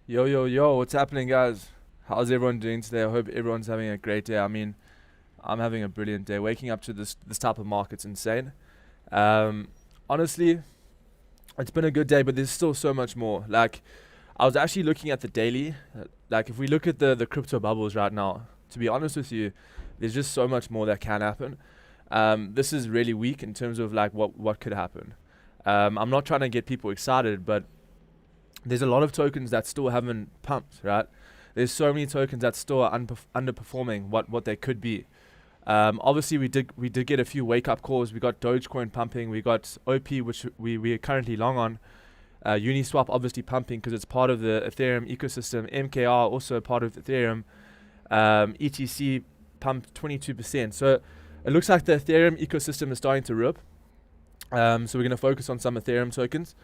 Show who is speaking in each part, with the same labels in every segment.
Speaker 1: Yo, yo, yo, what's happening, guys? How's everyone doing today? I hope everyone's having a great day. I mean, I'm having a brilliant day. Waking up to this type of market's insane. Um, Honestly, it's been a good day, but there's still so much more. Like, I was actually looking at the daily. Like, if we look at the crypto bubbles right now, to be honest with you, there's just so much more that can happen. This is really weak in terms of like what could happen. I'm not trying to get people excited, but there's a lot of tokens that still haven't pumped, right? There's so many tokens that still are underperforming what they could be. Obviously, we did get a few wake up calls. We got Dogecoin pumping. We got OP, which we are currently long on. Uniswap obviously pumping because it's part of the Ethereum ecosystem. MKR also part of Ethereum. ETC pumped 22%. So it looks like the Ethereum ecosystem is starting to rip. So we're going to focus on some Ethereum tokens.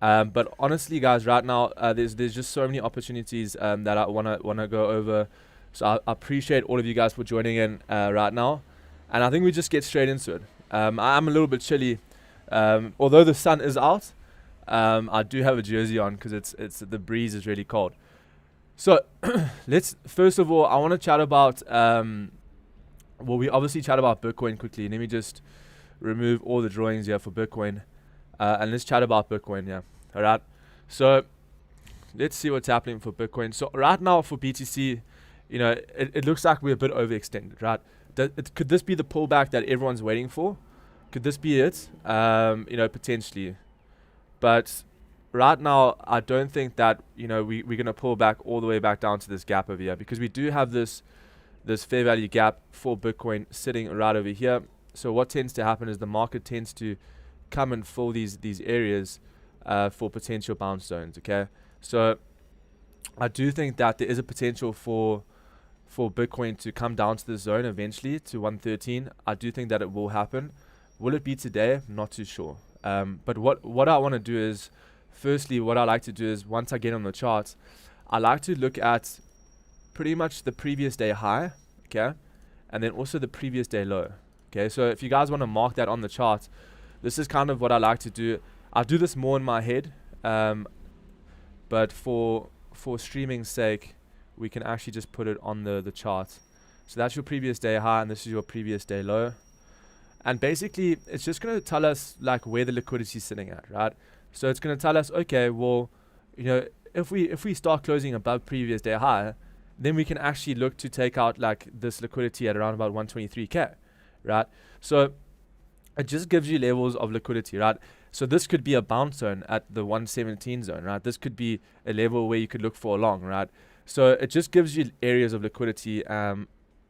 Speaker 1: But honestly, guys, right now there's just so many opportunities that I wanna go over. So I appreciate all of you guys for joining in right now, and I think we just get straight into it. I'm a little bit chilly, although the sun is out. I do have a jersey on because it's the breeze is really cold. So let's first of all, I want to chat about we obviously chat about Bitcoin quickly. Let me just remove all the drawings here for Bitcoin. And let's chat about Bitcoin, yeah. All right. So let's see what's happening for Bitcoin. So right now for BTC, it looks like we're a bit overextended, right? Could this be the pullback that everyone's waiting for? Could this be it? Potentially. But right now, I don't think that, we're going to pull back all the way back down to this gap over here because we do have this fair value gap for Bitcoin sitting right over here. So what tends to happen is the market tends to come and fill these areas for potential bounce zones. Okay, so I do think that there is a potential for Bitcoin to come down to the zone eventually to 113. I do think that it will happen. Will it be today? Not too sure. But what I want to do is, firstly, what I like to do is once I get on the charts, I like to look at pretty much the previous day high, okay, and then also the previous day low. Okay, so if you guys want to mark that on the chart, this is kind of what I like to do. I do this more in my head, but for streaming's sake, we can actually just put it on the chart. So that's your previous day high, and this is your previous day low. And basically, it's just going to tell us like where the liquidity is sitting at, right? So it's going to tell us, okay, well, if we start closing above previous day high, then we can actually look to take out like this liquidity at around about 123k, right? So it just gives you levels of liquidity, right? So this could be a bounce zone at the 117 zone, right? This could be a level where you could look for a long, right? So it just gives you areas of liquidity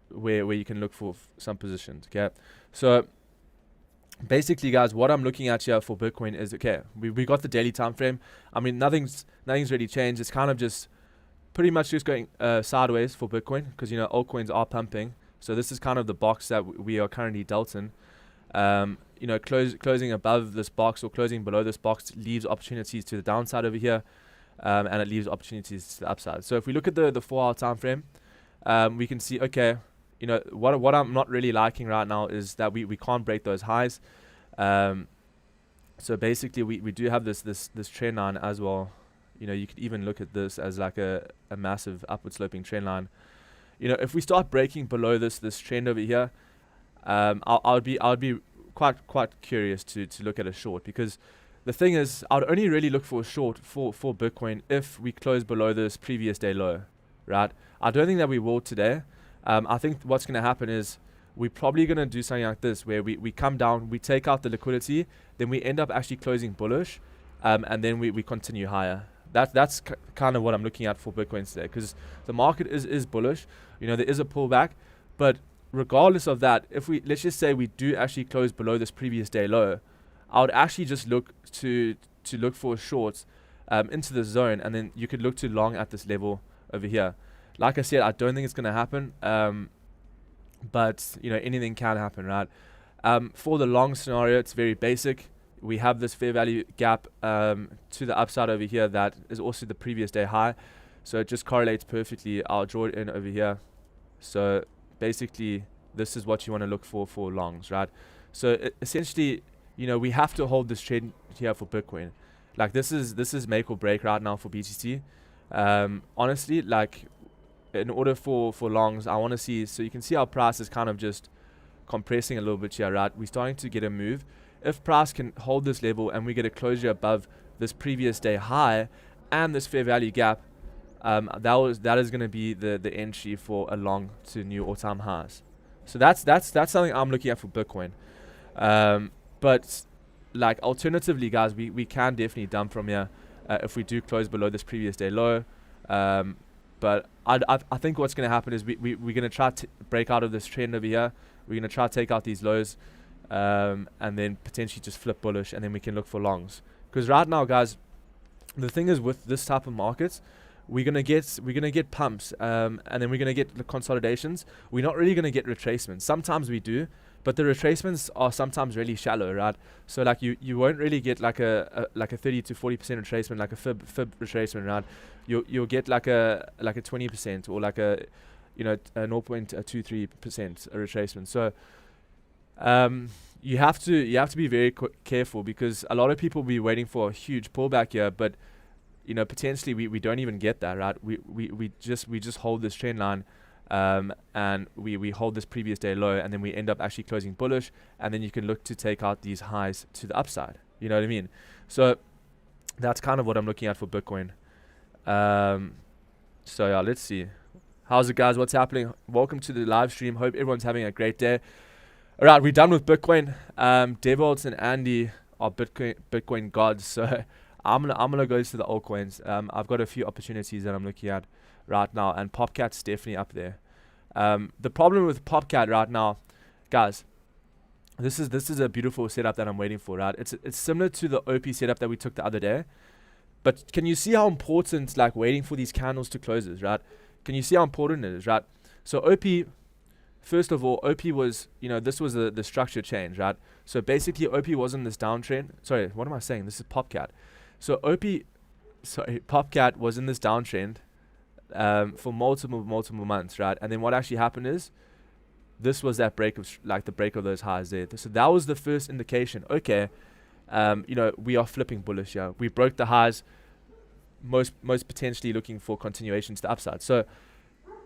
Speaker 1: where you can look for some positions, okay? So basically, guys, what I'm looking at here for Bitcoin is, okay, we got the daily time frame. I mean, nothing's really changed. It's kind of just pretty much just going sideways for Bitcoin because, altcoins are pumping. So this is kind of the box that we are currently dealt in. Closing above this box or closing below this box leaves opportunities to the downside over here, and it leaves opportunities to the upside. So if we look at the 4-hour time frame, we can see, okay, what I'm not really liking right now is that we can't break those highs. So basically we do have this trend line as well. You could even look at this as like a massive upward sloping trend line. If we start breaking below this trend over here, I would be quite curious to look at a short, because the thing is, I would only really look for a short for Bitcoin if we close below this previous day low, right? I don't think that we will today. I think what's going to happen is we're probably going to do something like this, where we come down, we take out the liquidity, then we end up actually closing bullish, and then we continue higher. That's kind of what I'm looking at for Bitcoin today, because the market is bullish. There is a pullback, but regardless of that, let's just say we do actually close below this previous day low, I would actually just look to look for shorts into the zone, and then you could look to long at this level over here. Like I said, I don't think it's going to happen, but anything can happen, right? For the long scenario, it's very basic. We have this fair value gap to the upside over here that is also the previous day high, so it just correlates perfectly. I'll draw it in over here. So basically, this is what you want to look for longs, right? So essentially, we have to hold this trend here for Bitcoin. Like this is make or break right now for BTC. Honestly, like in order for longs, I want to see, so you can see our price is kind of just compressing a little bit here, right? We're starting to get a move. If price can hold this level and we get a closure above this previous day high and this fair value gap, that is going to be the entry for a long to new all-time highs. So that's something I'm looking at for Bitcoin. But like alternatively, guys, we can definitely dump from here if we do close below this previous day low. But I think what's going to happen is we're going to try to break out of this trend over here. We're going to try to take out these lows, and then potentially just flip bullish, and then we can look for longs. Because right now, guys, the thing is with this type of markets, we're gonna get pumps, and then we're gonna get the consolidations. We're not really gonna get retracements. Sometimes we do, but the retracements are sometimes really shallow, right? So like you won't really get like a 30 to 40% retracement, like a fib retracement, right? You'll get like a 20% or like a 0.23% retracement. So you have to be very careful, because a lot of people will be waiting for a huge pullback here, but potentially we don't even get that, right? We just hold this trend line, and we hold this previous day low, and then we end up actually closing bullish, and then you can look to take out these highs to the upside. You know what I mean? So that's kind of what I'm looking at for Bitcoin. So yeah, let's see. How's it, guys? What's happening? Welcome to the live stream. Hope everyone's having a great day. All right, we're done with Bitcoin. Devolts and Andy are Bitcoin gods. So I'm gonna go to the altcoins. I've got a few opportunities that I'm looking at right now, and Popcat's definitely up there. The problem with Popcat right now, guys, this is a beautiful setup that I'm waiting for, right? It's similar to the OP setup that we took the other day, but can you see how important like waiting for these candles to close is, right? Can you see how important it is, right? So OP, first of all, OP was, this was the structure change, right? So basically OP was in this downtrend. Sorry, what am I saying? This is Popcat. So Popcat was in this downtrend for multiple months, right? And then what actually happened is this was that break of the break of those highs there. So that was the first indication. Okay, we are flipping bullish here. We broke the highs, most potentially looking for continuation to the upside. So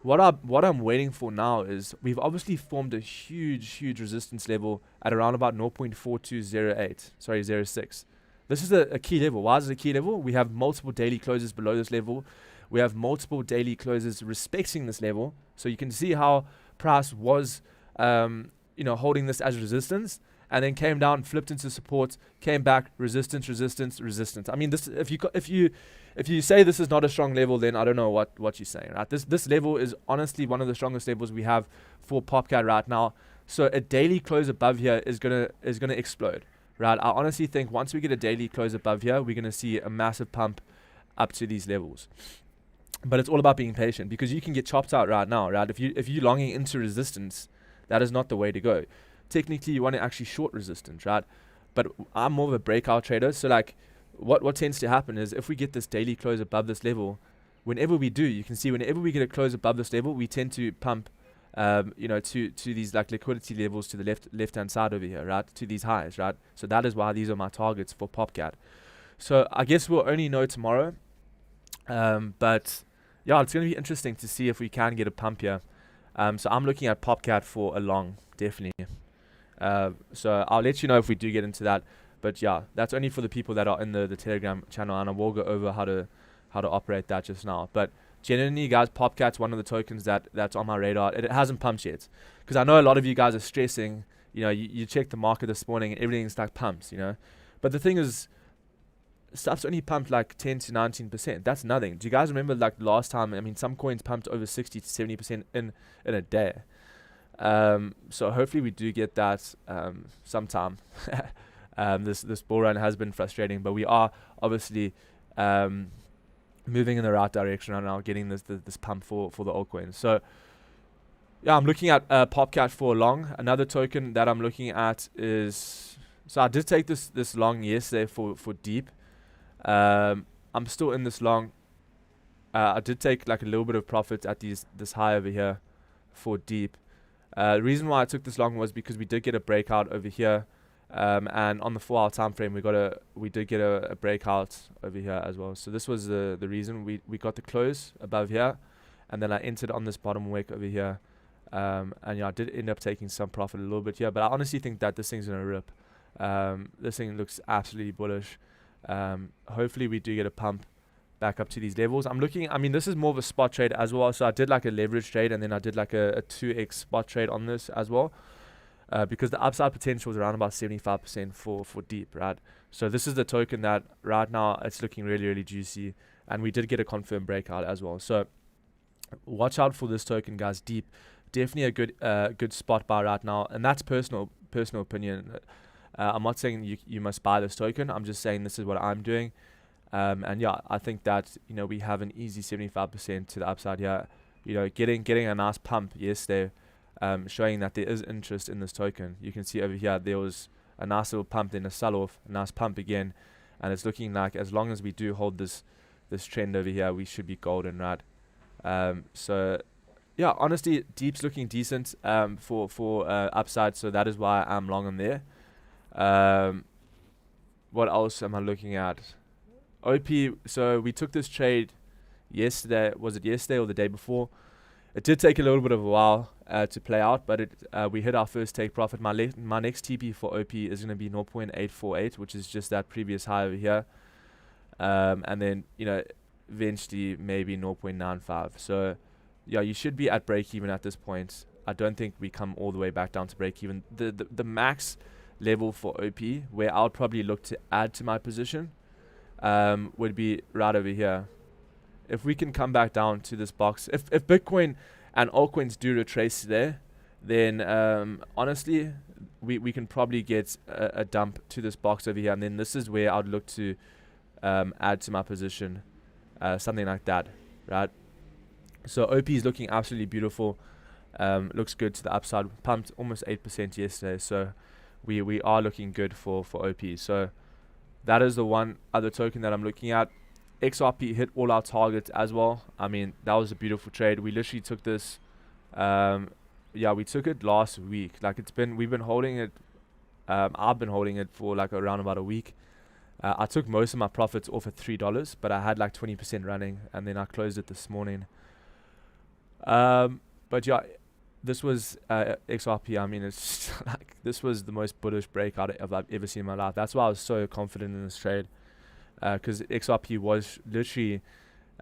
Speaker 1: what I'm waiting for now is we've obviously formed a huge resistance level at around about 0.4208, sorry, 06. This is a key level. Why is it a key level? We have multiple daily closes below this level. We have multiple daily closes respecting this level. So you can see how price was, holding this as resistance, and then came down, flipped into support, came back, resistance. I mean, this if you say this is not a strong level, then I don't know what you're saying, right? This level is honestly one of the strongest levels we have for Popcat right now. So a daily close above here is gonna explode. Right, I honestly think once we get a daily close above here, we're going to see a massive pump up to these levels. But it's all about being patient, because you can get chopped out right now, right? If you're longing into resistance, that is not the way to go. Technically, you want to actually short resistance, right? But I'm more of a breakout trader, so like what tends to happen is if we get this daily close above this level, whenever we do, you can see whenever we get a close above this level, we tend to pump to these like liquidity levels to the left hand side over here, right, to these highs, right? So that is why these are my targets for Popcat. So I guess we'll only know tomorrow, but yeah, it's going to be interesting to see if we can get a pump here. So I'm looking at Popcat for a long, definitely. So I'll let you know if we do get into that, but yeah, that's only for the people that are in the Telegram channel, and I will go over how to operate that just now. But generally, guys, Popcat's one of the tokens that's on my radar. It hasn't pumped yet, because I know a lot of you guys are stressing. You checked the market this morning and everything's like pumps, But the thing is, stuff's only pumped like 10 to 19%. That's nothing. Do you guys remember like last time? I mean, some coins pumped over 60 to 70% in a day. So hopefully we do get that sometime. This bull run has been frustrating, but we are obviously moving in the right direction right now, getting this pump for the altcoins. So yeah, I'm looking at Popcat for long. Another token that I'm looking at is, so I did take this long yesterday for deep. I'm still in this long. I did take like a little bit of profit at this high over here for deep. The reason why I took this long was because we did get a breakout over here And on the 4-hour time frame, we did get a breakout over here as well. So this was the reason we got the close above here, and then I entered on this bottom wick over here. And yeah, I did end up taking some profit a little bit here, but I honestly think that this thing's gonna rip. This thing looks absolutely bullish. Hopefully we do get a pump back up to these levels. I mean, this is more of a spot trade as well. So I did like a leverage trade, and then I did like a 2x spot trade on this as well. Because the upside potential is around about 75% for deep, right? So this is the token that right now it's looking really, really juicy, and we did get a confirmed breakout as well. So watch out for this token, guys. Deep, definitely a good spot buy right now, and that's personal opinion. I'm not saying you must buy this token. I'm just saying this is what I'm doing. And yeah, I think that we have an easy 75% to the upside here. Getting a nice pump yesterday. Showing that there is interest in this token. You can see over here there was a nice little pump, then a sell-off, a nice pump again, and it's looking like as long as we do hold this trend over here, we should be golden, right? So yeah, honestly, deep's looking decent for upside, so that is why I'm long on there. What else am I looking at? OP. So we took this trade yesterday. Was it yesterday or the day before? It did take a little bit of a while to play out, but we hit our first take profit. My next TP for OP is going to be 0.848, which is just that previous high over here. And then, eventually maybe 0.95. So, yeah, you should be at break even at this point. I don't think we come all the way back down to break even. The max level for OP, where I would probably look to add to my position, would be right over here. If we can come back down to this box, if Bitcoin and altcoins do retrace there, then honestly, we can probably get a dump to this box over here, and then this is where I'd look to add to my position, something like that, right? So OP is looking absolutely beautiful, looks good to the upside, pumped almost 8% yesterday, so we are looking good for OP. So that is the one other token that I'm looking at. XRP hit all our targets as well. I mean, that was a beautiful trade. We literally took this, we took it last week. Like we've been holding it. I've been holding it for like around about a week. I took most of my profits off at $3, but I had like 20% running, and then I closed it this morning. But yeah, this was XRP. I mean, it's like this was the most bullish breakout I've ever seen in my life. That's why I was so confident in this trade. Because XRP was literally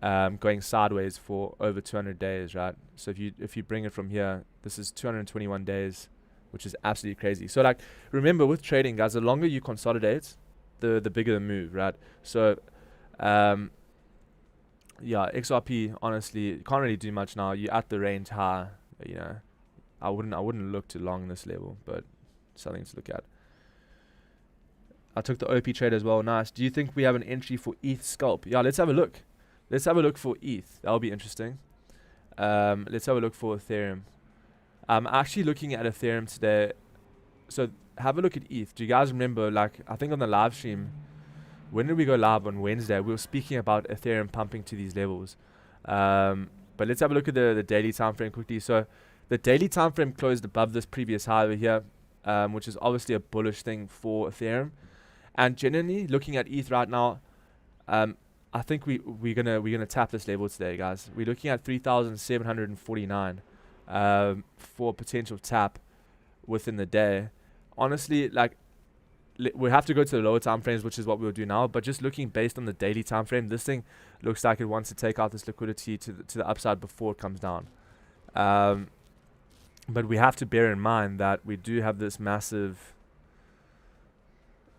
Speaker 1: going sideways for over 200 days, right? So if you bring it from here, this is 221 days, which is absolutely crazy. So like, remember with trading, guys, the longer you consolidate, the bigger the move, right? So yeah, XRP, honestly, you can't really do much now. You're at the range high, I wouldn't look too long this level, but something to look at. I took the OP trade as well. Nice. Do you think we have an entry for ETH scalp? Yeah, let's have a look. Let's have a look for ETH. That'll be interesting. Let's have a look for Ethereum. I'm actually looking at Ethereum today. So have a look at ETH. Do you guys remember, like, I think on the live stream, when did we go live on Wednesday? We were speaking about Ethereum pumping to these levels. But let's have a look at the daily time frame quickly. So the daily time frame closed above this previous high over here, which is obviously a bullish thing for Ethereum. And generally, looking at ETH right now, I think we're gonna tap this level today, guys. We're looking at 3,749 for potential tap within the day. Honestly, like we have to go to the lower time frames, which is what we'll do now. But just looking based on the daily time frame, this thing looks like it wants to take out this liquidity to the upside before it comes down. But we have to bear in mind that we do have this massive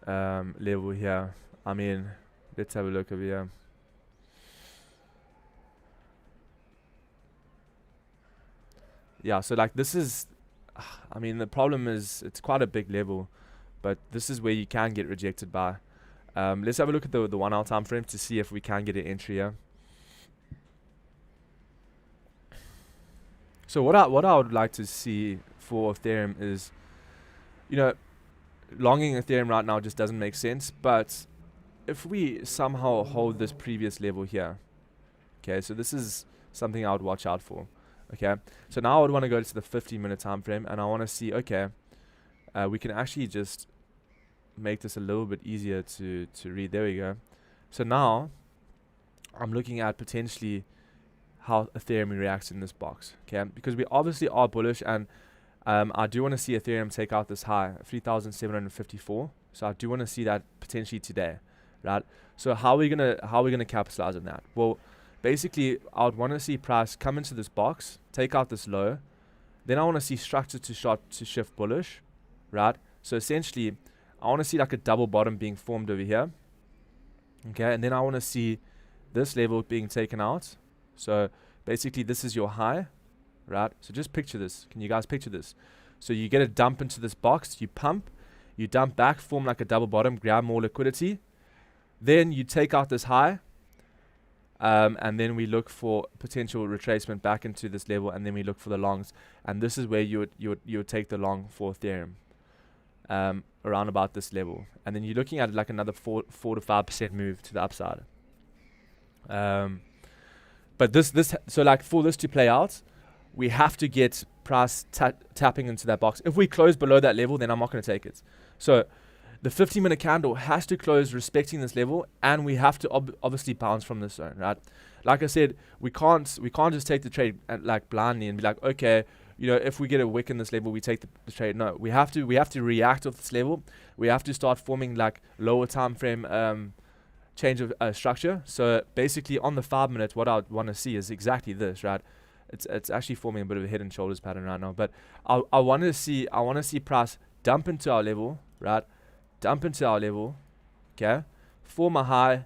Speaker 1: level here. I mean, let's have a look over here. Yeah, so like this is, I mean, the problem is it's quite a big level, but this is where you can get rejected by. Let's have a look at the 1 hour time frame to see if we can get an entry here. So what I would like to see for Ethereum is, longing Ethereum right now just doesn't make sense. But if we somehow hold this previous level here, okay, so this is something I would watch out for. Okay, so now I would want to go to the 50-minute time frame, and I want to see, okay, we can actually just make this a little bit easier to read. There we go. So now I'm looking at potentially how Ethereum reacts in this box, okay? Because we obviously are bullish, and I do want to see Ethereum take out this high, 3,754. So I do want to see that potentially today, right? So how are we gonna capitalize on that? Well, basically, I would want to see price come into this box, take out this low. Then I want to see structure to shift bullish, right? So essentially, I want to see like a double bottom being formed over here, okay? And then I want to see this level being taken out. So basically, this is your high, right? So just picture this. Can you guys picture this? So you get a dump into this box, you pump, you dump back, form like a double bottom, grab more liquidity. Then you take out this high, and then we look for potential retracement back into this level, and then we look for the longs. And this is where you would take the long for Ethereum, around about this level. And then you're looking at like another 4 to 5% move to the upside. But so like for this to play out, we have to get price tapping into that box. If we close below that level, then I'm not going to take it. So the 50-minute candle has to close respecting this level, and we have to obviously bounce from this zone, right? Like I said, we can't just take the trade like blindly and be like, okay, you know, if we get a wick in this level, we take the trade. No, we have to react off this level. We have to start forming like lower time frame change of structure. So basically, on the 5-minute, what I want to see is exactly this, right? It's actually forming a bit of a head and shoulders pattern right now. But I want to see price dump into our level, right? Dump into our level, okay? Form a high,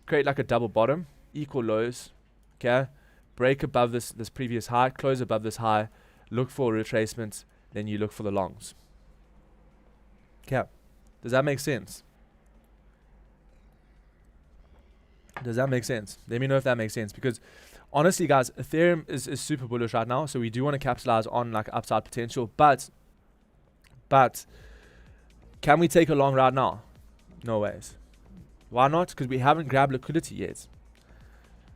Speaker 1: create like a double bottom, equal lows, okay? Break above this previous high, close above this high, look for retracements, then you look for the longs. Okay, does that make sense? Does that make sense? Let me know if that makes sense, because honestly, guys, Ethereum is super bullish right now, so we do want to capitalize on like upside potential, but can we take a long right now? No ways. Why not? Because we haven't grabbed liquidity yet.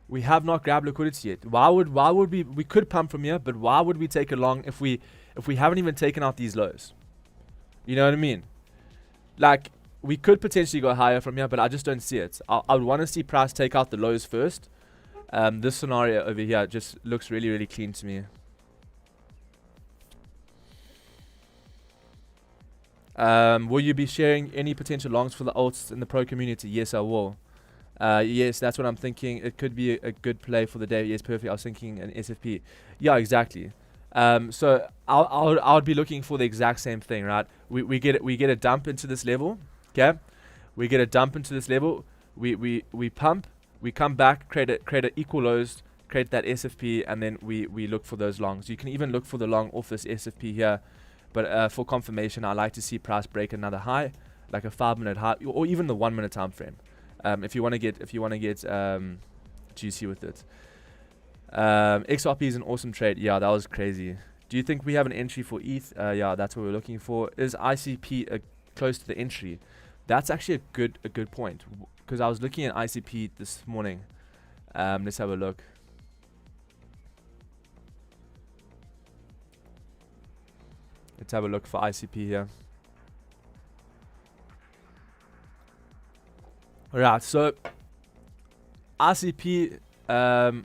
Speaker 1: We have not grabbed liquidity yet. Why would we could pump from here, but why would we take a long if we haven't even taken out these lows? You know what I mean? Like, we could potentially go higher from here, but I just don't see it. I would want to see price take out the lows first. This scenario over here just looks really, really clean to me. Will you be sharing any potential longs for the alts in the pro community? Yes, I will. Yes, that's what I'm thinking. It could be a good play for the day. Yes, perfect. I was thinking an SFP. Yeah, exactly. So I would be looking for the exact same thing, right? We get a dump into this level, okay? We get a dump into this level. We pump. We come back, create a equal lows, create that SFP, and then we look for those longs. You can even look for the long off this SFP here. But for confirmation, I like to see price break another high, like a 5-minute high, or even the 1-minute time frame. If you want to get juicy with it. XRP is an awesome trade. Yeah, that was crazy. Do you think we have an entry for ETH? Yeah, that's what we're looking for. Is ICP close to the entry? That's actually a good point, because I was looking at ICP this morning. Let's have a look. Let's have a look for ICP here. Alright, so ICP, no,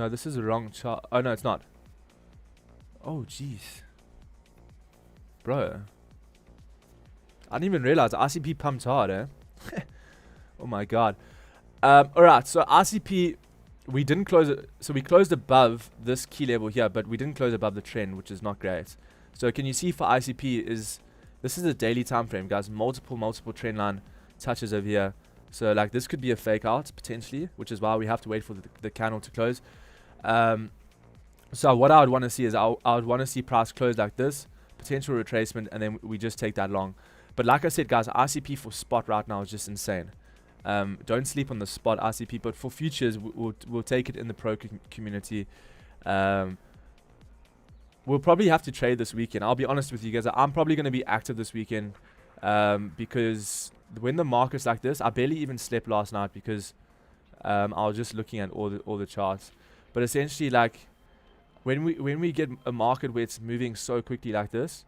Speaker 1: this is a wrong chart. Oh, no, it's not. Oh, jeez. Bro. I didn't even realize ICP pumped hard, eh? Oh my god. Alright, so ICP, we didn't close it. So we closed above this key level here, but we didn't close above the trend, which is not great. So can you see for ICP this is a daily time frame, guys. Multiple trend line touches over here. So like this could be a fake out potentially, which is why we have to wait for the candle to close. So what I would want to see is I would want to see price close like this, potential retracement, and then we just take that long. But like I said, guys, ICP for spot right now is just insane. Don't sleep on the spot ICP, but for futures, we'll take it in the pro community. We'll probably have to trade this weekend. I'll be honest with you guys. I'm probably going to be active this weekend, because when the market's like this, I barely even slept last night because I was just looking at all the charts. But essentially, like when we get a market where it's moving so quickly like this,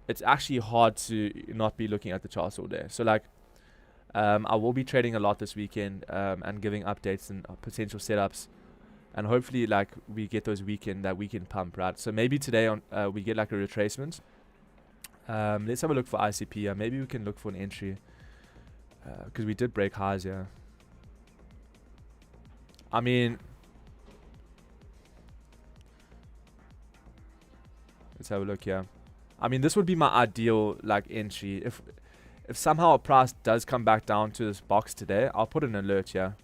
Speaker 1: it's actually hard to not be looking at the charts all day. So like, I will be trading a lot this weekend, and giving updates and potential setups, and hopefully like we get that weekend pump, right? So maybe today on we get like a retracement. Let's have a look for ICP. Maybe we can look for an entry, because we did break highs. Yeah. I mean, let's have a look here. I mean, this would be my ideal like entry. If somehow a price does come back down to this box today, I'll put an alert here.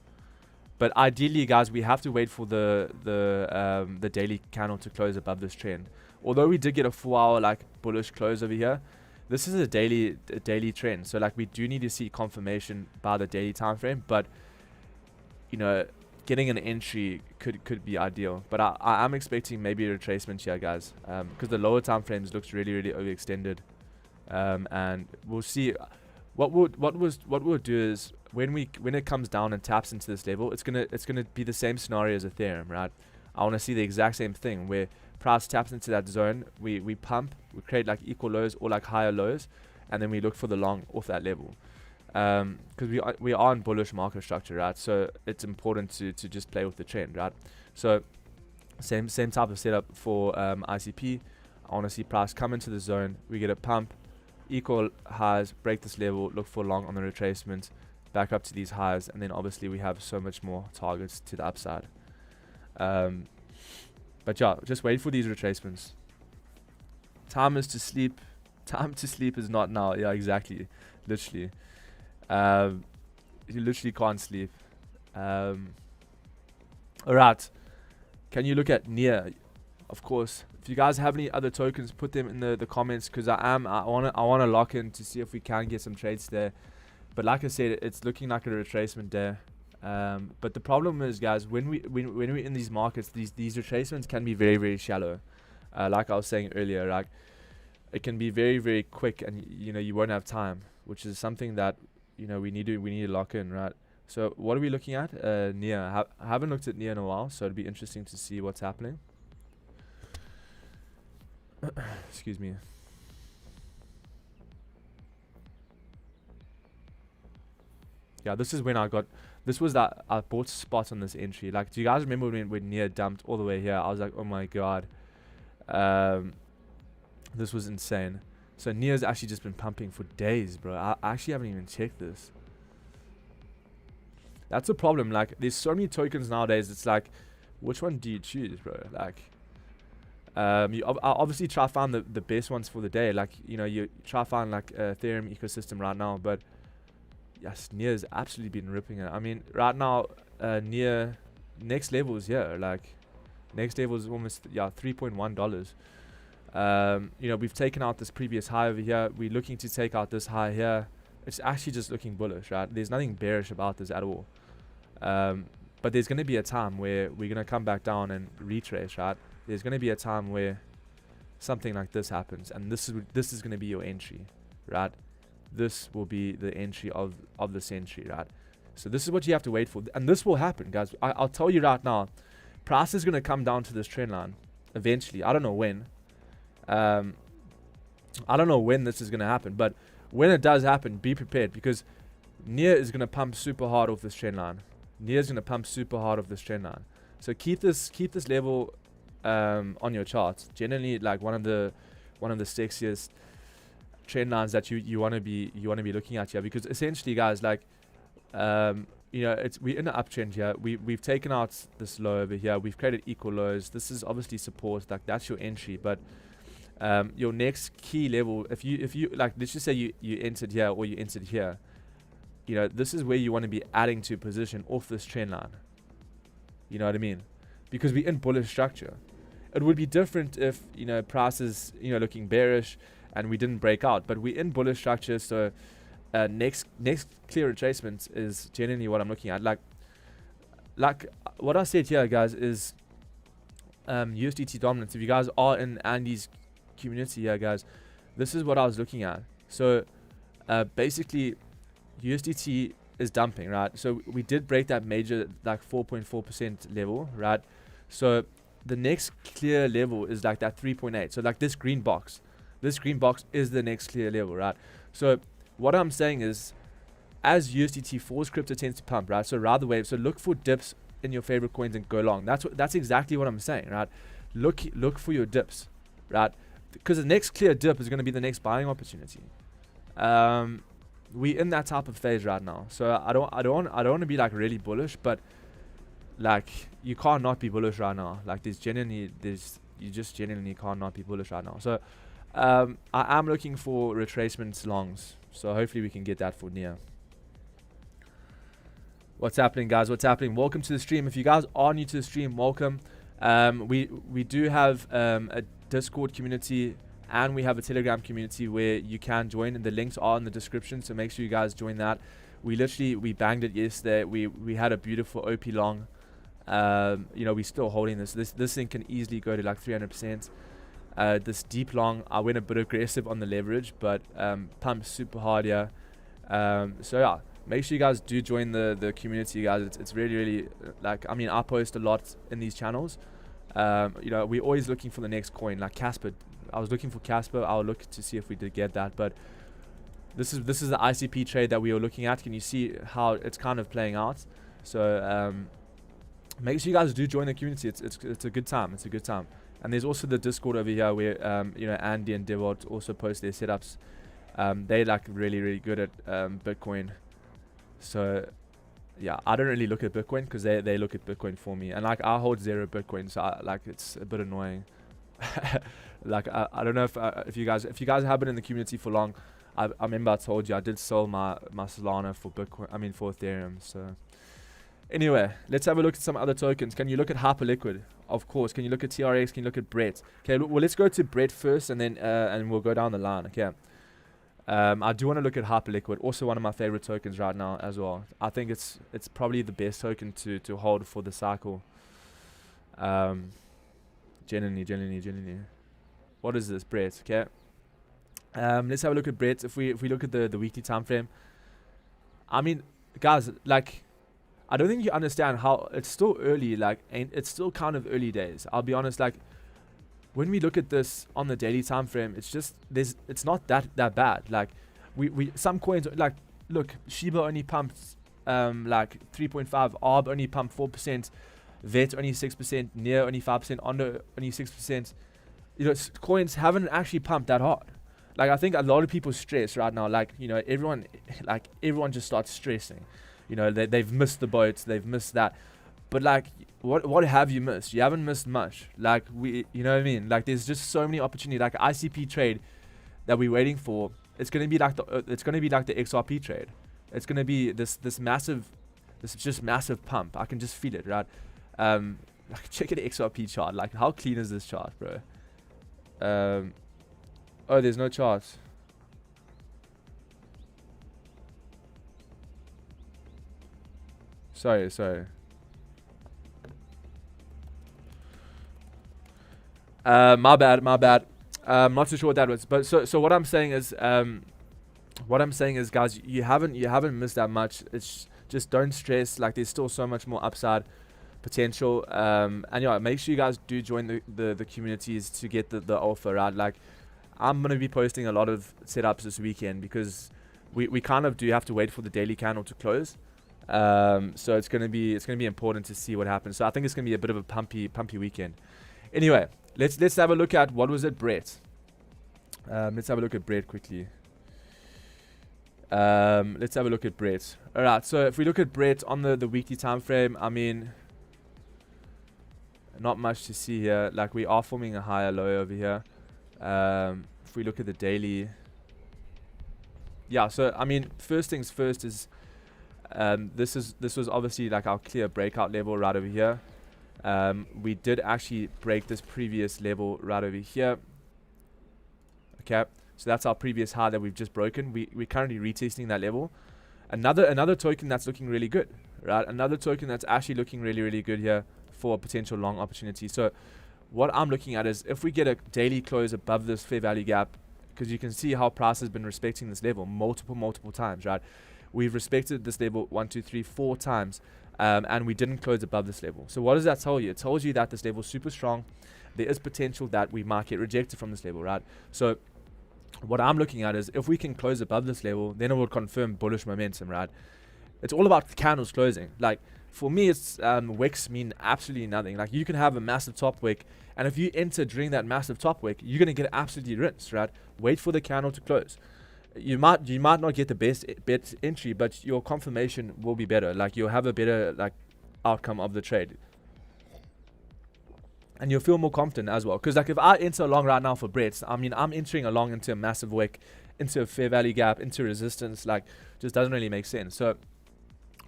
Speaker 1: But ideally, guys, we have to wait for the daily candle to close above this trend. Although we did get a 4-hour like bullish close over here, this is a daily trend. So like we do need to see confirmation by the daily time frame. But you know, getting an entry could be ideal. But I am expecting maybe a retracement here, guys, because the lower time frames looks really overextended. And we'll see. What we'll do is when it comes down and taps into this level, it's gonna be the same scenario as Ethereum, right? I want to see the exact same thing where price taps into that zone, we pump, we create like equal lows or like higher lows, and then we look for the long off that level. Because we are in bullish market structure, right? So it's important to just play with the trend, right? So same type of setup for ICP. I want to see price come into the zone, we get a pump, equal highs, break this level, look for long on the retracement, back up to these highs, and then obviously we have so much more targets to the upside. But yeah, just wait for these retracements. Time is to sleep. Time to sleep is not now. Yeah, exactly. Literally. You literally can't sleep. Alright. Can you look at near? Of course. If you guys have any other tokens, put them in the comments, because I wanna lock in to see if we can get some trades there. But like I said, it's looking like a retracement there. But the problem is, guys, when we're in these markets, these retracements can be very shallow. Like I was saying earlier, like it can be very quick, and you won't have time, which is something that we need to lock in, right? So what are we looking at? Near. I haven't looked at near in a while, so it'd be interesting to see what's happening. Excuse me. Yeah, this is when I bought a spot on this entry. Like, do you guys remember when near dumped all the way here? I was like, oh my god, this was insane. So near's actually just been pumping for days, bro. I actually haven't even checked this. That's a problem. Like, there's so many tokens nowadays. It's like, which one do you choose, bro? Like, you obviously try to find the best ones for the day. Like, you try to find like Ethereum ecosystem right now, but yes, near's absolutely been ripping it. I mean, right now, near next level is here. Like, next level is almost $3.1. We've taken out this previous high over here. We're looking to take out this high here. It's actually just looking bullish, right? There's nothing bearish about this at all. But there's going to be a time where we're going to come back down and retrace, right? There's going to be a time where something like this happens, and this is going to be your entry, right? This will be the entry of the century, right? So this is what you have to wait for, and this will happen, guys. I'll tell you right now, price is going to come down to this trend line eventually. I don't know when. I don't know when this is going to happen, but when it does happen, be prepared, because near is going to pump super hard off this trend line. Near is going to pump super hard off this trend line. So keep this level on your charts. Generally, like one of the sexiest trend lines that you want to be looking at here, because essentially, guys, like we're in an uptrend here. We've taken out this low over here. We've created equal lows. This is obviously support. Like, that's your entry, but your next key level, if you like, let's just say you entered here or you entered here, this is where you want to be adding to position off this trend line. You know what I mean? Because we're in bullish structure. It would be different if price is looking bearish and we didn't break out, but we're in bullish structure. So next clear retracement is generally what I'm looking at. Like what I said here, guys, is USDT dominance. If you guys are in Andy's community here, guys, this is what I was looking at. So basically, USDT is dumping, right? So we did break that major, like 4.4% level, right? So the next clear level is like that 3.8. So like this green box, This green box is the next clear level, right? So what I'm saying is, as USDT falls, crypto tends to pump, right? So ride the wave. So look for dips in your favorite coins and go long. That's exactly what I'm saying, right? Look for your dips, right? Because the next clear dip is going to be the next buying opportunity. We in that type of phase right now. So I don't want to be like really bullish, but like you can't not be bullish right now. Like you just genuinely can't not be bullish right now. So I am looking for retracements longs. So hopefully we can get that for near. What's happening, guys? What's happening? Welcome to the stream. If you guys are new to the stream, welcome. We do have a Discord community and we have a Telegram community where you can join, and the links are in the description. So make sure you guys join that. We banged it yesterday. We had a beautiful OP long. You know, we're still holding this. This thing can easily go to like 300%. This deep long, I went a bit aggressive on the leverage, but pumped super hard here. So yeah. Make sure you guys do join the community, guys. It's really like, I mean, I post a lot in these channels. You know, we're always looking for the next coin, like Casper. I was looking for Casper. I'll look to see if we did get that, but this is the ICP trade that we were looking at. Can you see how it's kind of playing out? So make sure you guys do join the community. It's a good time. It's a good time. And there's also the Discord over here where you know, Andy and Devot also post their setups. They like really good at Bitcoin. So yeah, I don't really look at Bitcoin because they look at Bitcoin for me, and like I hold 0 Bitcoin, so like it's a bit annoying. Like I don't know if you guys have been in the community for long. I remember I told you I did sell my Solana for Bitcoin, I mean for Ethereum. So anyway, let's have a look at some other tokens. Can you look at Hyperliquid? Of course. Can you look at TRX? Can you look at Brett? Okay, well let's go to Brett first, and then and we'll go down the line. Okay. I do want to look at Hyperliquid, also one of my favorite tokens right now as well. I think it's probably the best token to hold for the cycle. Genuinely. What is this, Brett? Okay. Let's have a look at Brett. If we look at the weekly time frame, I mean, guys, like, I don't think you understand how it's still early. Like, and it's still kind of early days. I'll be honest. Like, when we look at this on the daily time frame, it's just it's not that bad. Like we some coins, like, look, Shiba only pumped like 3.5, ARB only pumped 4%, VET only 6%, NEAR only 5%, Ondo only 6%. You know, coins haven't actually pumped that hard. Like, I think a lot of people stress right now. Like, you know, everyone just starts stressing. You know, they've missed the boats, they've missed that. But like, what have you missed? You haven't missed much. Like, you know what I mean? Like, there's just so many opportunities. Like ICP trade that we're waiting for. It's gonna be like the XRP trade. It's gonna be this just massive pump. I can just feel it, right? Like, check the XRP chart. Like, how clean is this chart, bro? Oh, there's no charts. Sorry. My bad. Not too sure what that was, but so what I'm saying is, guys, you haven't missed that much. It's just, don't stress. Like, there's still so much more upside potential. And yeah, make sure you guys do join the communities to get the alpha, right? Like, I'm gonna be posting a lot of setups this weekend because we kind of do have to wait for the daily candle to close. So it's gonna be important to see what happens. So I think it's gonna be a bit of a pumpy weekend. Anyway, let's have a look at, what was it, Brett? Let's have a look at Brett quickly. Let's have a look at Brett. All right. So if we look at Brett on the weekly time frame, I mean, not much to see here. Like, we are forming a higher low over here. If we look at the daily, yeah. So I mean, first things first is, this was obviously like our clear breakout level right over here. We did actually break this previous level right over here. Okay, so that's our previous high that we've just broken. We're currently retesting that level. Another token that's looking really good, right? Another token that's actually looking really good here for a potential long opportunity. So what I'm looking at is, if we get a daily close above this fair value gap, because you can see how price has been respecting this level multiple times, right? We've respected this level 1, 2, 3, 4 times, and we didn't close above this level. So what does that tell you? It tells you that this level is super strong. There is potential that we might get rejected from this level, right? So what I'm looking at is if we can close above this level, then it will confirm bullish momentum, right? It's all about the candles closing. Like for me, it's wicks mean absolutely nothing. Like you can have a massive top wick, and if you enter during that massive top wick, you're gonna get absolutely rinsed, right? Wait for the candle to close. You might not get the best entry, but your confirmation will be better. Like you'll have a better like outcome of the trade, and you'll feel more confident as well. Because like if I enter along right now for Brett, I mean I'm entering along into a massive wick, into a fair value gap, into resistance. Like just doesn't really make sense. So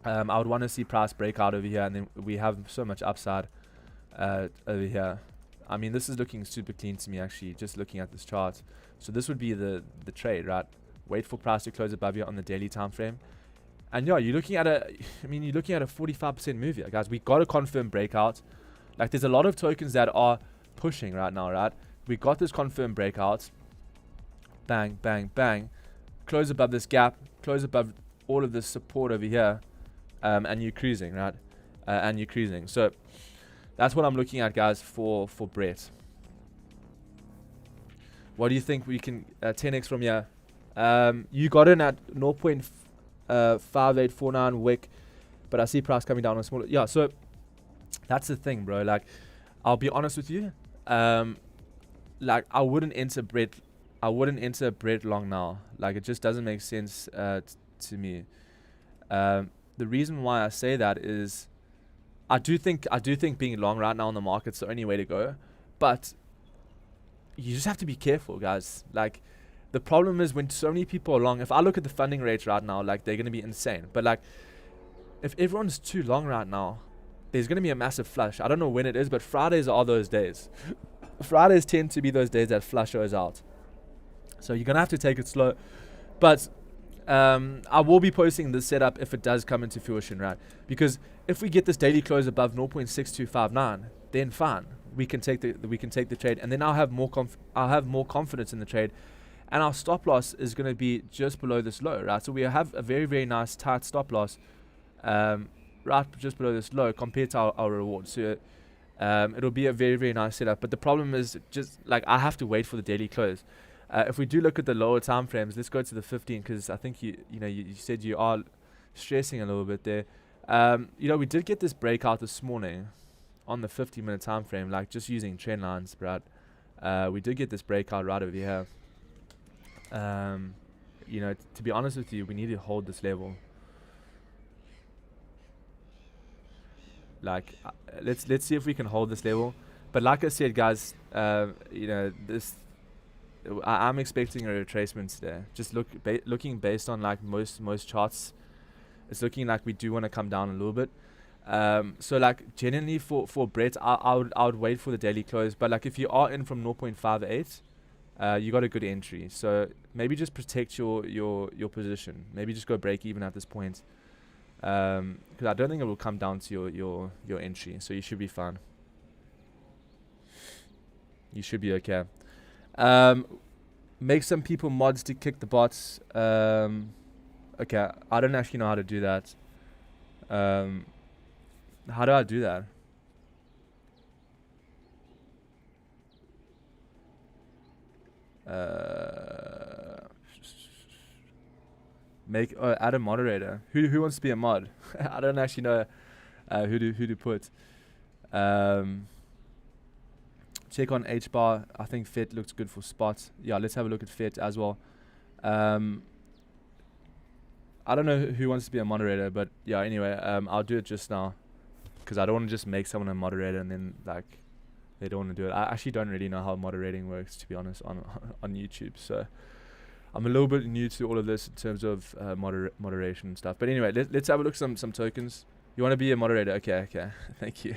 Speaker 1: I would want to see price breakout over here, and then we have so much upside over here. I mean this is looking super clean to me actually, just looking at this chart. So this would be the trade, right? Wait for price to close above here on the daily time frame. And yeah, you're looking at a 45% move here, guys. We got a confirmed breakout. Like there's a lot of tokens that are pushing right now, right? We got this confirmed breakout. Bang, bang, bang. Close above this gap. Close above all of this support over here. And you're cruising, right? And you're cruising. So that's what I'm looking at, guys, for Brett. What do you think we can 10x from here? You got in at 0.5849 wick, but I see price coming down on smaller. Yeah, so that's the thing, bro. Like, I'll be honest with you. Like, I wouldn't enter Brett long now. Like, it just doesn't make sense to me. The reason why I say that is, I do think being long right now in the market's the only way to go, but you just have to be careful, guys. Like, the problem is when so many people are long, if I look at the funding rates right now, like they're going to be insane. But like, if everyone's too long right now, there's going to be a massive flush. I don't know when it is, but Fridays are those days. Fridays tend to be those days that flush goes out. So you're going to have to take it slow. But I will be posting this setup if it does come into fruition, right? Because if we get this daily close above 0.6259, then fine. We can take the trade, and then I'll have more confidence in the trade. And our stop loss is going to be just below this low, right? So we have a very, very nice tight stop loss right just below this low compared to our reward. So it'll be a very, very nice setup. But the problem is just like I have to wait for the daily close. If we do look at the lower time frames, let's go to the 15 because I think you said you are stressing a little bit there. We did get this breakout this morning on the 50-minute time frame, like just using trend lines, Brad. We did get this breakout right over here. To be honest with you, we need to hold this level. Like, let's see if we can hold this level. But like I said, guys, I'm expecting a retracement today. Just looking based on like most charts, it's looking like we do want to come down a little bit. So like generally for Brett, I would wait for the daily close. But like if you are in from 0.58. You got a good entry, so maybe just protect your position. Maybe just go break even at this point, because I don't think it will come down to your entry. So you should be fine. You should be okay. Make some people mods to kick the bots. Okay, I don't actually know how to do that. How do I do that? Add a moderator. Who wants to be a mod? I don't actually know who to put. Check on HBAR. I think FET looks good for spots. Yeah, let's have a look at FET as well. I don't know who wants to be a moderator, but yeah. Anyway, I'll do it just now because I don't want to just make someone a moderator and then like they don't want to do it. I actually don't really know how moderating works, to be honest, on YouTube. So I'm a little bit new to all of this in terms of moderation and stuff. But anyway, let's have a look at some tokens. You want to be a moderator? Okay. Thank you.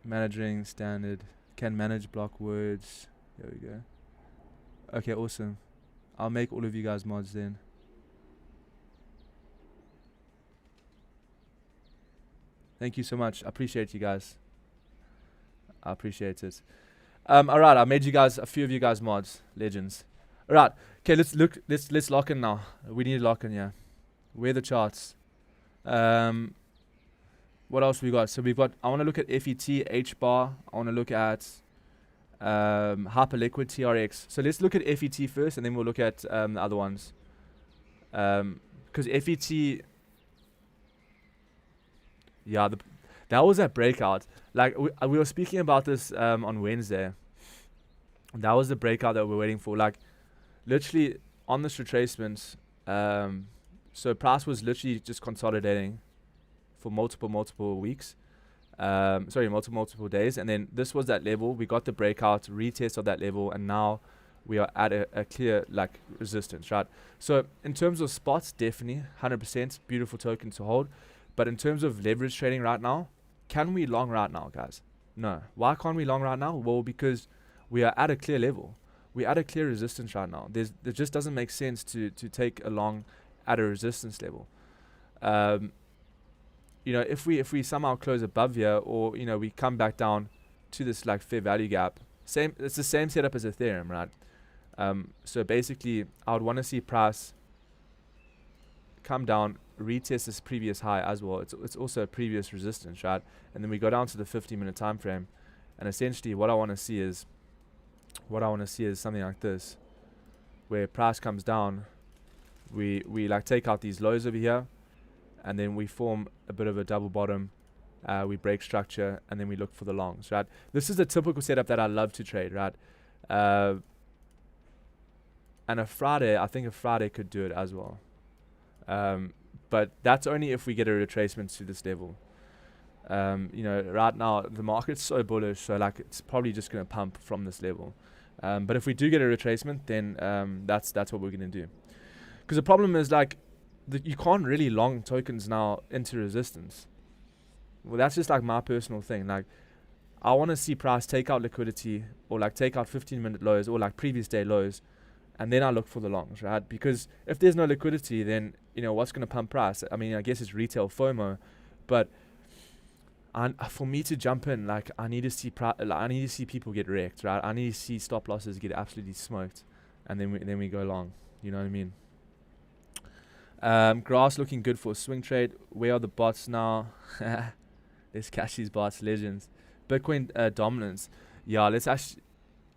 Speaker 1: Managing standard. Can manage block words. There we go. Okay, awesome. I'll make all of you guys mods then. Thank you so much. I appreciate you guys. I appreciate it. Alright, I made a few of you guys mods. Legends. Alright. Okay, let's lock in now. We need to lock in, yeah. Where are the charts? What else we got? So I want to look at FET, HBAR. I want to look at Hyperliquid TRX. So let's look at FET first, and then we'll look at the other ones. Because FET, yeah, that was that breakout. Like we were speaking about this on Wednesday. That was the breakout that we're waiting for. Like literally on this retracement, so price was literally just consolidating for multiple weeks. Multiple days, and then this was that level. We got the breakout, retest of that level, and now we are at a clear like resistance, right? So in terms of spots, definitely 100% beautiful token to hold. But in terms of leverage trading right now, can we long right now, guys? No. Why can't we long right now? Well, because we are at a clear level. We're at a clear resistance right now. It just doesn't make sense to take a long at a resistance level. If we somehow close above here, or we come back down to this like fair value gap, it's the same setup as Ethereum, right? So basically I would want to see price come down, retest this previous high as well. It's also a previous resistance, right? And then we go down to the 50-minute time frame, and essentially what I want to see is something like this, where price comes down, we like take out these lows over here, and then we form a bit of a double bottom, we break structure, and then we look for the longs, right? This is the typical setup that I love to trade, right? And I think a Friday could do it as well. But that's only if we get a retracement to this level. Right now the market's so bullish, so like it's probably just going to pump from this level. But if we do get a retracement, then that's what we're going to do. Because the problem is like you can't really long tokens now into resistance. Well, that's just like my personal thing. Like I want to see price take out liquidity, or like take out 15-minute lows, or like previous day lows, and then I look for the longs, right? Because if there's no liquidity, then what's going to pump price? I mean, I guess it's retail FOMO, but for me to jump in, like I need to see people get wrecked, right? I need to see stop losses get absolutely smoked, and then we go long. You know what I mean? Grass looking good for a swing trade. Where are the bots now? Let's cash these bots, legends. Bitcoin dominance. Yeah, let's actually.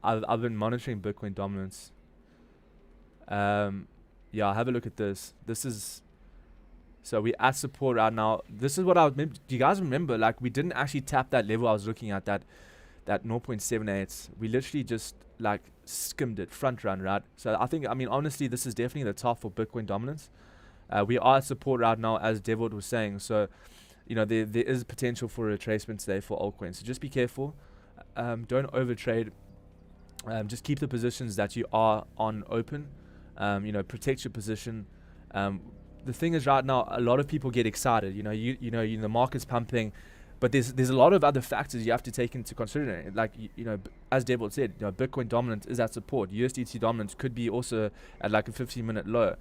Speaker 1: I've been monitoring Bitcoin dominance. Have a look at this. This is. So we at support right now. This is what I was. Do you guys remember? Like we didn't actually tap that level I was looking at, that 0.78. We literally just like skimmed it, front run, right? So I mean honestly, this is definitely the top for Bitcoin dominance. We are at support right now, as Devold was saying. So there is potential for a retracement today for altcoins. So just be careful. Don't overtrade. Just keep the positions that you are on open. Protect your position. The thing is, right now, a lot of people get excited. The market's pumping, but there's a lot of other factors you have to take into consideration. Like as Devold said, Bitcoin dominance is at support. USDT dominance could be also at like a 15-minute low.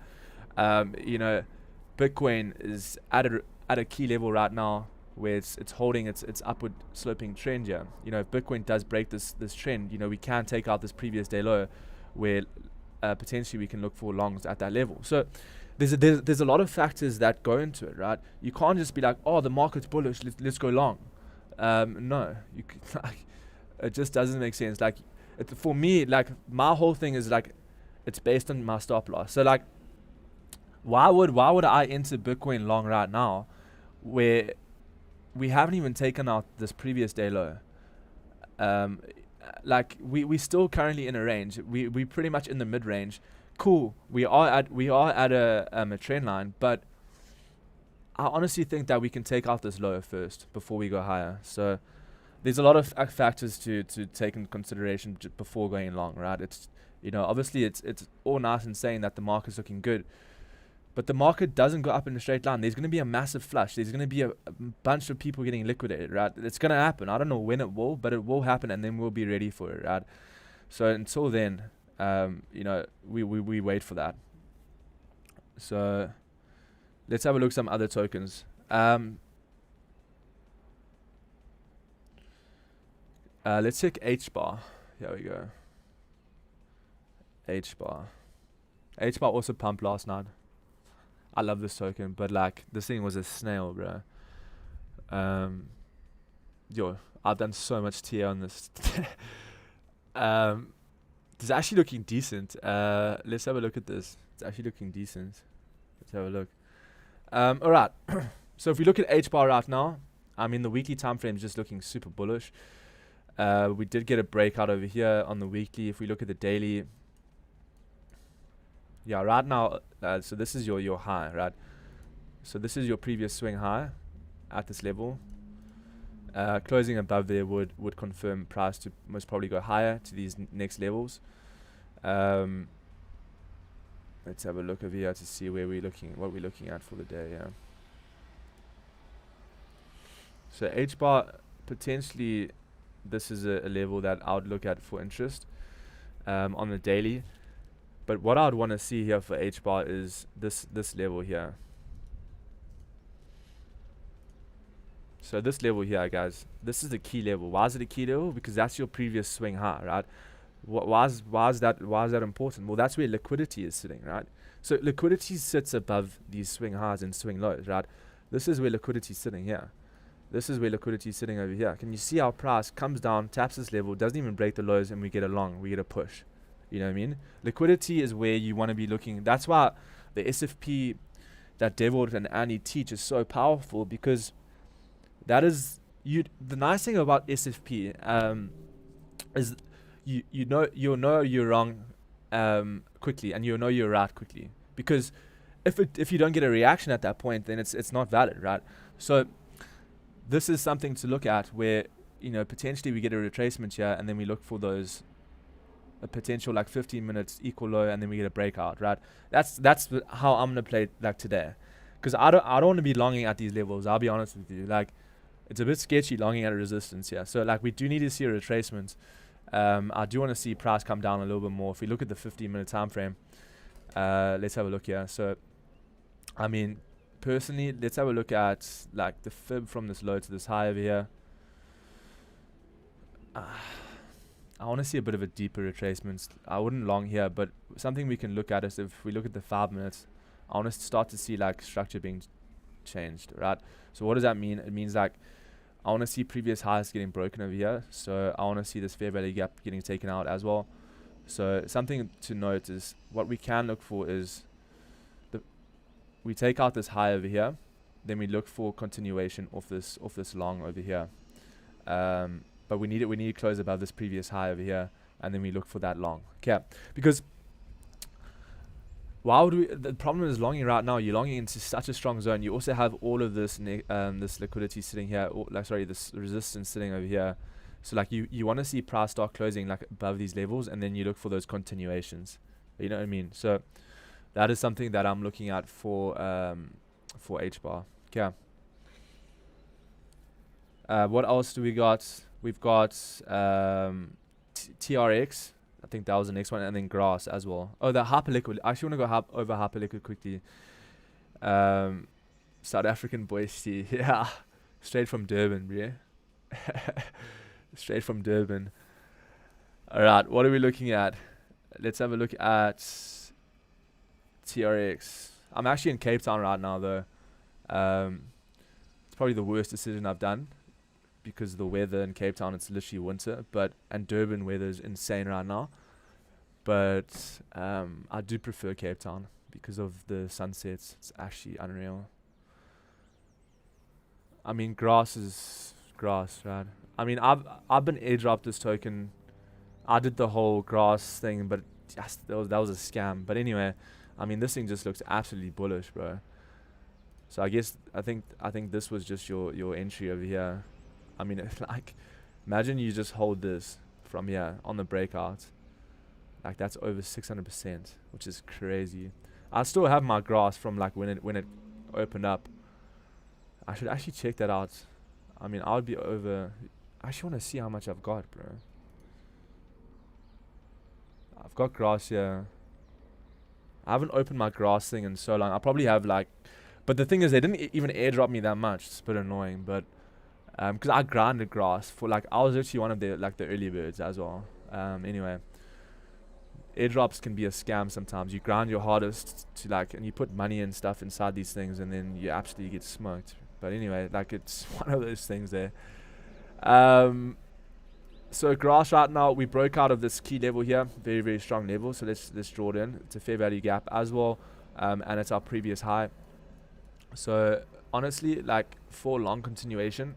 Speaker 1: Bitcoin is at a key level right now where it's holding its upward sloping trend here. If Bitcoin does break this trend, we can take out this previous day low, where potentially we can look for longs at that level. So there's a lot of factors that go into it, right? You can't just be like, oh, the market's bullish, let's go long. No, it just doesn't make sense. Like for me, like my whole thing is like it's based on my stop loss. So like why would I enter Bitcoin long right now, where we haven't even taken out this previous day low? Like we still currently in a range. We pretty much in the mid range. Cool. We are at a trend line, but I honestly think that we can take out this low first before we go higher. So there's a lot of factors to take into consideration before going long, right? It's obviously it's all nice and saying that the market's looking good, but the market doesn't go up in a straight line. There's going to be a massive flush. There's going to be a bunch of people getting liquidated, right? It's going to happen. I don't know when it will, but it will happen, and then we'll be ready for it, right? So until then, we wait for that. So let's have a look at some other tokens. Let's check HBAR. Here we go. HBAR. HBAR also pumped last night. I love this token, but like this thing was a snail, bro. I've done so much TR on this. It's actually looking decent. Let's have a look at this. It's actually looking decent. Let's have a look. All right. So if we look at HBAR right now, I mean the weekly time frame is just looking super bullish. We did get a breakout over here on the weekly. If we look at the daily, yeah, right now, so this is your high, right? So this is your previous swing high at this level. Closing above there would confirm price to most probably go higher to these next levels. Let's have a look over here to see what we're looking at for the day. Yeah. So HBAR potentially, this is a level that I would look at for interest on the daily. But what I would want to see here for HBAR is this level here. So this level here, guys, this is the key level. Why is it a key level? Because that's your previous swing high, right? Why is that important? Well, that's where liquidity is sitting, right? So liquidity sits above these swing highs and swing lows, right? This is where liquidity is sitting here. This is where liquidity is sitting over here. Can you see our price comes down, taps this level, doesn't even break the lows, and we get a long, we get a push. You know what I mean? Liquidity is where you want to be looking. That's why the SFP that Devold and Annie teach is so powerful, because that is the nice thing about SFP is you'll know you're wrong quickly, and you'll know you're right quickly, because if you don't get a reaction at that point, then it's not valid, right? So this is something to look at, where potentially we get a retracement here, and then we look for those a potential like 15 minutes equal low, and then we get a breakout, right? That's how I'm gonna play like today, because I don't want to be longing at these levels. I'll be honest with you, like it's a bit sketchy longing at a resistance here. So like we do need to see a retracement. I do want to see price come down a little bit more. If we look at the 15-minute time frame, let's have a look here. So I mean, personally, let's have a look at like the fib from this low to this high over here. I want to see a bit of a deeper retracement. I wouldn't long here, but something we can look at is if we look at the 5 minutes, I want to start to see like structure being changed, right? So what does that mean? It means like I want to see previous highs getting broken over here. So I want to see this fair value gap getting taken out as well. So something to note is what we can look for is we take out this high over here, then we look for continuation of this long over here. But we need to close above this previous high over here, and then we look for that long. Okay, because why would we? The problem is longing right now. You're longing into such a strong zone. You also have all of this this liquidity sitting here, or this resistance sitting over here. So like you want to see price start closing like above these levels, and then you look for those continuations. You know what I mean? So that is something that I'm looking at for HBAR. Okay. What else do we got? We've got TRX. I think that was the next one, and then grass as well. Oh, the hyperliquid. I actually want to go over hyperliquid quickly. South African boysty. Yeah, straight from Durban, bro. Straight from Durban. All right, what are we looking at? Let's have a look at TRX. I'm actually in Cape Town right now, though. It's probably the worst decision I've done, because of the weather in Cape Town. It's literally winter, and Durban weather is insane right now. But I do prefer Cape Town because of the sunsets. It's actually unreal. I mean, grass is grass, right? I mean, I've been airdropped this token. I did the whole grass thing, but just that was a scam. But anyway, I mean, this thing just looks absolutely bullish, bro. So I think this was just your entry over here. I mean, like, imagine you just hold this from here on the breakout. Like, that's over 600%, which is crazy. I still have my grass from like when it opened up. I should actually check that out. I mean, I would be over. I actually want to see how much I've got, bro. I've got grass here. I haven't opened my grass thing in so long. I probably have like, but the thing is, they didn't even airdrop me that much. It's a bit annoying, but because I grinded grass for like, I was actually one of the early birds as well. Anyway, airdrops can be a scam sometimes. You grind your hardest to like, and you put money and stuff inside these things, and then you absolutely get smoked. But anyway, like, it's one of those things there. So grass right now, we broke out of this key level here, very, very strong level. So let's draw it in. It's a fair value gap as well, and it's our previous high. So honestly, like for long continuation,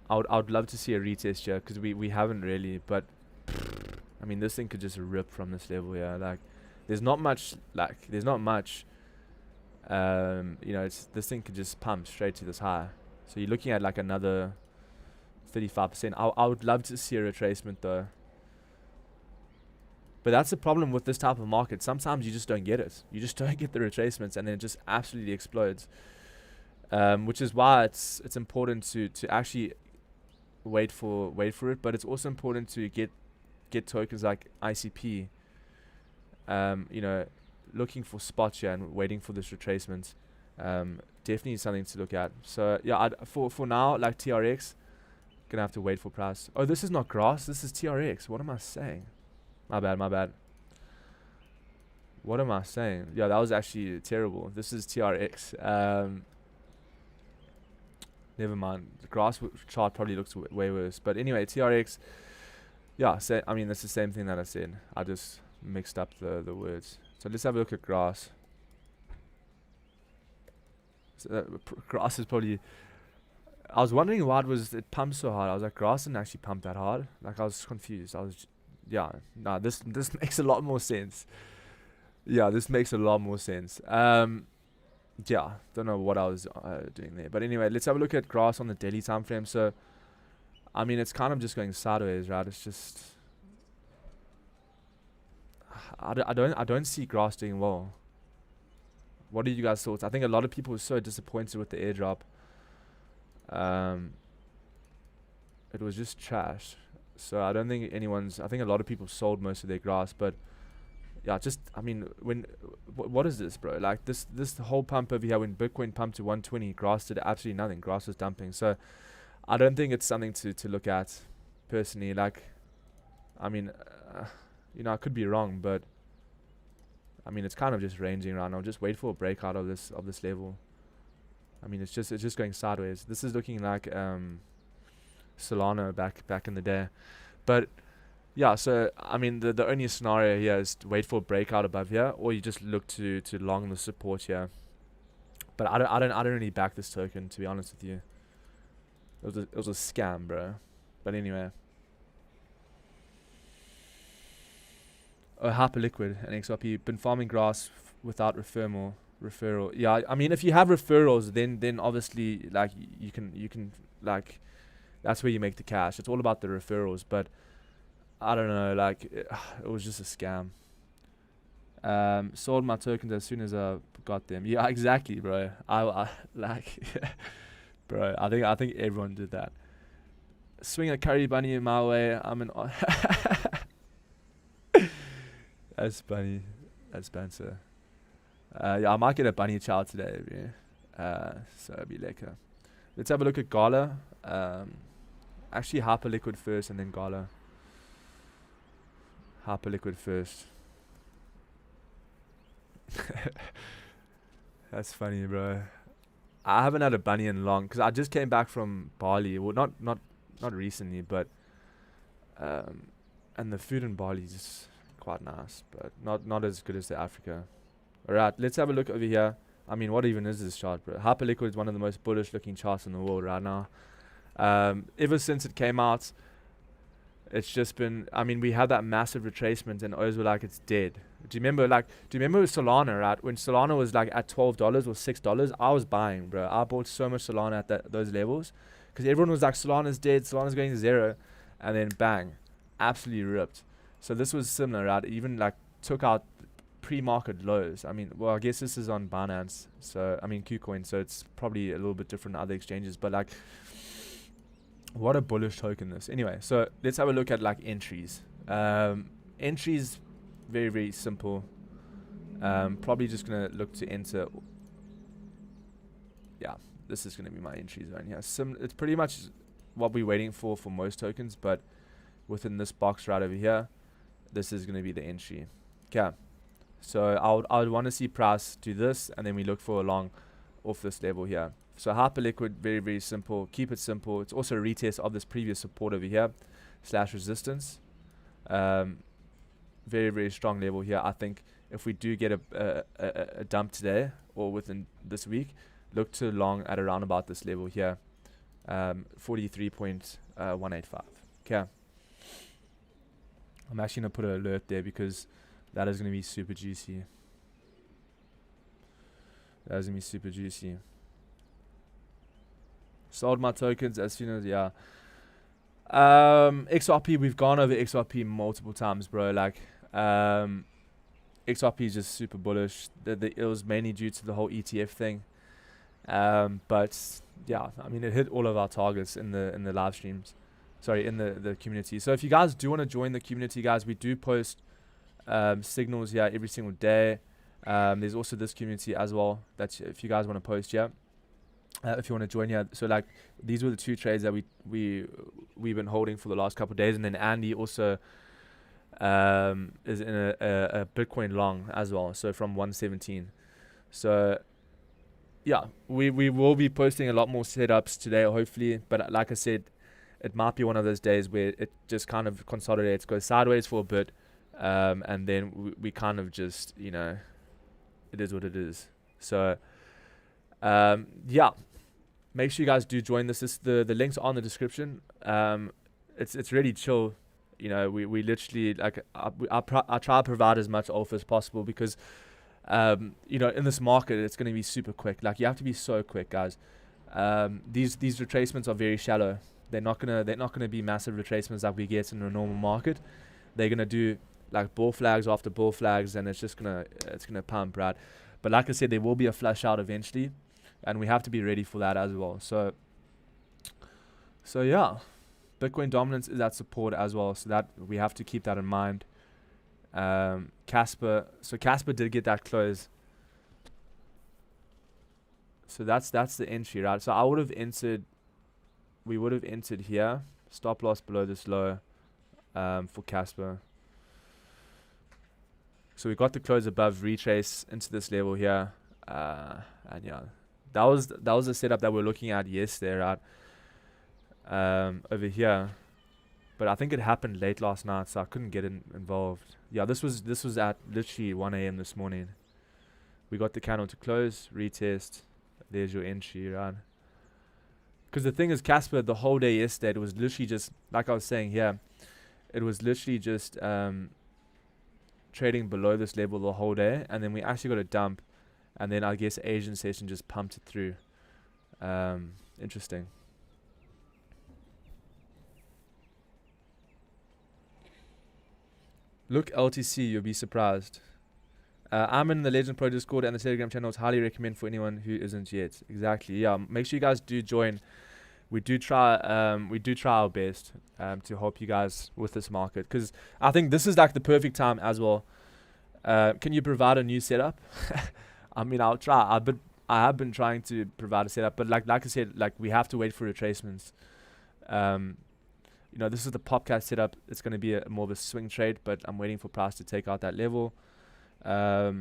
Speaker 1: I would love to see a retest here, because we haven't really. But I mean, this thing could just rip from this level here. Like there's not much. You know, this thing could just pump straight to this high. So you're looking at like another 35%. I would love to see a retracement though. But that's the problem with this type of market. Sometimes you just don't get it. You just don't get the retracements, and then it just absolutely explodes. Which is why it's important to actually wait for it. But it's also important to get tokens like ICP. You know, looking for spots here and waiting for this retracement. Definitely something to look at. So yeah, for now, like TRX, gonna have to wait for price. Oh, this is not grass. This is TRX. What am I saying? My bad. What am I saying? Yeah, that was actually terrible. This is TRX. Never mind. The grass chart probably looks way worse. But anyway, TRX. Yeah, I mean, that's the same thing that I said. I just mixed up the words. So let's have a look at grass. So grass is probably... I was wondering why it pumped so hard. I was like, grass didn't actually pump that hard. Like, I was confused. Yeah, no, this makes a lot more sense. Yeah, this makes a lot more sense. Yeah, don't know what I was doing there. But anyway, let's have a look at grass on the daily time frame. So, I mean, it's kind of just going sideways, right? It's just... I don't see grass doing well. What are you guys' thoughts? I think a lot of people were so disappointed with the airdrop. It was just trash. So I don't think I think a lot of people sold most of their grass, but yeah, I mean, what is this, bro? Like this whole pump over here, when Bitcoin pumped to 120, grass did absolutely nothing. Grass was dumping. So I don't think it's something to look at personally. Like, I mean, you know, I could be wrong, but I mean, it's kind of just ranging around. I'll just wait for a breakout of this level. I mean, it's just going sideways. This is looking like Solana back in the day. But yeah, so I mean, the only scenario here is to wait for a breakout above here, or you just look to long the support here. But I don't really back this token, to be honest with you. It was a scam, bro. But anyway. Oh, Hyperliquid and XRP been farming grass without referral. Yeah, I mean, if you have referrals, then obviously like you can like, that's where you make the cash. It's all about the referrals. But I don't know, like it was just a scam. Sold my tokens as soon as I got them. Yeah, exactly, bro. I like, bro. I think everyone did that. Swing a curry bunny in my way. I'm an. That's funny. That's Spencer. Yeah, I might get a bunny chow today, so it'll be lekker. Let's have a look at Gala. Actually, Hyperliquid first and then Gala. Hyperliquid first. That's funny, bro. I haven't had a bunny in long, because I just came back from Bali. Well, not recently, but and the food in Bali is just quite nice, but not as good as the Africa. Alright, let's have a look over here. I mean, what even is this chart, bro? Hyperliquid is one of the most bullish looking charts in the world right now. Ever since it came out, it's just been, I mean, we had that massive retracement and O's were like, it's dead. Do you remember Solana, right? When Solana was like at $12 or $6, I was buying, bro. I bought so much Solana at those levels, because everyone was like, Solana's dead, Solana's going to zero, and then bang, absolutely ripped. So this was similar, right? Even like took out pre-market lows. I mean, well, I guess this is on Binance, so I mean KuCoin, so it's probably a little bit different than other exchanges, but like, what a bullish token this. Anyway, so let's have a look at like entries. Entries, very, very simple. Probably just gonna look to enter. Yeah, this is gonna be my entry zone here. It's pretty much what we're waiting for most tokens, but within this box right over here, this is gonna be the entry. Okay, so I would want to see price do this, and then we look for a long off this level here. So Hyperliquid, very, very simple. Keep it simple. It's also a retest of this previous support over here. slash resistance. Very, very strong level here. I think if we do get a dump today or within this week, look to long at around about this level here, 43.185. Okay. I'm actually going to put an alert there because that is going to be super juicy. That is going to be super juicy. Sold my tokens as soon as, yeah. XRP, we've gone over XRP multiple times, bro. Like, XRP is just super bullish. It was mainly due to the whole ETF thing. But yeah, I mean, it hit all of our targets in the live streams. Sorry, in the community. So if you guys do want to join the community, guys, we do post signals here every single day. There's also this community as well. That's if you guys want to post here. If you want to join here. So like these were the 2 trades that we've been holding for the last couple of days, and then Andy also is in a Bitcoin long as well. So from 117. So yeah, we will be posting a lot more setups today, hopefully. But like I said, it might be one of those days where it just kind of consolidates, goes sideways for a bit, and then we kind of just, you know, it is what it is. So yeah, make sure you guys do join this. The links are on the description. It's really chill. You know, we literally, like, I try to provide as much alpha as possible because you know, in this market it's going to be super quick. Like, you have to be so quick, guys. These retracements are very shallow. They're not gonna be massive retracements like we get in a normal market. They're gonna do like bull flags after bull flags, and it's gonna pump, right? But like I said, there will be a flush out eventually, and we have to be ready for that as well. So yeah, Bitcoin dominance is at support as well, so that we have to keep that in mind. Casper did get that close, so that's the entry, right? So we would have entered here, stop loss below this low for Casper. So we got the close above, retrace into this level here, and yeah, that was the setup that we're looking at yesterday, right? Over here, but I think it happened late last night, so I couldn't get involved. Yeah, this was at literally 1 a.m. this morning. We got the candle to close, retest. There's your entry, right? Because the thing is, Casper, the whole day yesterday, it was literally just, like I was saying here, it was literally just trading below this level the whole day, and then we actually got a dump, and then I guess Asian session just pumped it through. Interesting. Look, LTC, you'll be surprised. I'm in the Legend Pro Discord and the Telegram channels. Highly recommend for anyone who isn't yet. Exactly. Yeah. Make sure you guys do join. We do try our best to help you guys with this market, because I think this is like the perfect time as well. Can you provide a new setup? I mean, I'll try. I have been trying to provide a setup, but like I said, like we have to wait for retracements. You know, this is the Popcat setup. It's going to be more of a swing trade, but I'm waiting for price to take out that level. I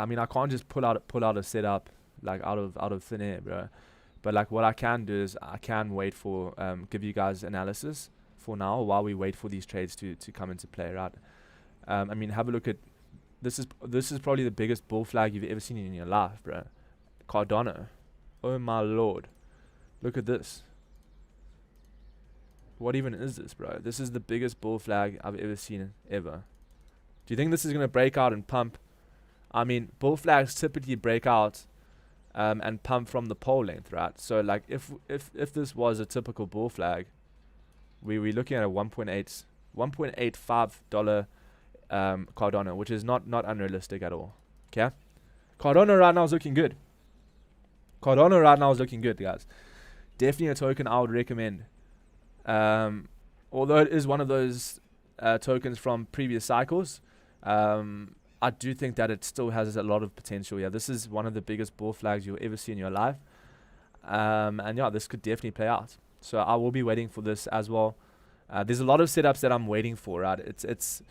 Speaker 1: mean, I can't just pull out a setup like out of thin air, bro. But like what I can do is I can wait for give you guys analysis for now while we wait for these trades to come into play, right? I mean, have a look at this is probably the biggest bull flag you've ever seen in your life, bro. Cardano. Oh my lord. Look at this. What even is this, bro? This is the biggest bull flag I've ever seen ever. Do you think this is going to break out and pump? I mean, bull flags typically break out and pump from the pole length, right? So like if this was a typical bull flag, we're looking at a $1.85 Cardano, which is not unrealistic at all. Okay? Cardano right now is looking good. Cardano right now is looking good, guys. Definitely a token I would recommend. Although it is one of those tokens from previous cycles, I do think that it still has a lot of potential. Yeah, this is one of the biggest bull flags you'll ever see in your life, and yeah, this could definitely play out. So I will be waiting for this as well. There's a lot of setups that I'm waiting for. Right, it's